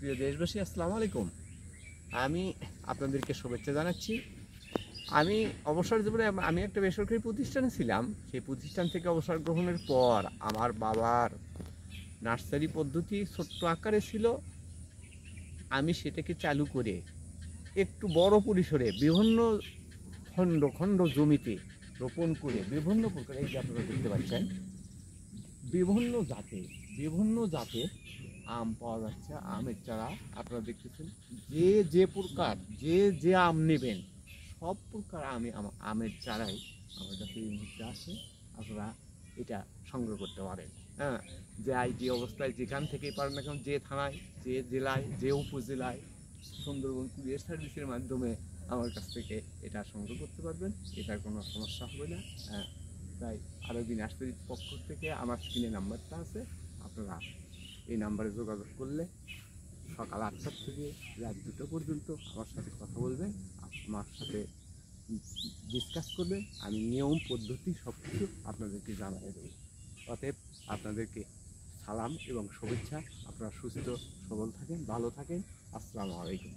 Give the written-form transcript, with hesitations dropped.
প্রিয় দেশবাসী, আসসালামু আলাইকুম। আমি আপনাদেরকে শুভেচ্ছা জানাচ্ছি। আমি অবসর জীবনে আমি একটা বেসরকারি প্রতিষ্ঠানে ছিলাম। সেই প্রতিষ্ঠান থেকে অবসর গ্রহণের পর আমার বাবার নার্সারি পদ্ধতি ছোট্ট আকারে ছিল। আমি সেটাকে চালু করে একটু বড় পরিসরে বিভিন্ন খণ্ড খণ্ড জমিতে রোপণ করে বিভিন্ন প্রকার, এই যে আপনারা দেখতে পাচ্ছেন, বিভিন্ন জাতের আম পাওয়া যাচ্ছে। আমের চারা আপনারা দেখতেছেন, যে প্রকার যে আম নেবেন সব প্রকার আমের চারাই আমার কাছে এই মুহূর্তে আছে। আপনারা এটা সংগ্রহ করতে পারেন। হ্যাঁ, যে অবস্থায় যেখান থেকেই পারেন না কেন, যে থানায়, যে জেলায়, যে উপজেলায়, সুন্দরবন কুরিয়ার সার্ভিসের মাধ্যমে আমার কাছ থেকে এটা সংগ্রহ করতে পারবেন। এটার কোনো সমস্যা হবে না। হ্যাঁ, তাই আরবি নার্সারির পক্ষ থেকে আমার স্ক্রিনে নাম্বারটা আছে, আপনারা এই নাম্বারে যোগাযোগ করলে সকাল 8টার থেকে রাত 2টা পর্যন্ত আমার সাথে কথা বলবেন, আমার সাথে ডিসকাস করবেন। আমি নিয়ম পদ্ধতি সব কিছু আপনাদেরকে জানিয়ে দেব। অতএব আপনাদেরকে সালাম এবং শুভেচ্ছা। আপনারা সুস্থ সবল থাকেন, ভালো থাকেন। আসসালামু আলাইকুম।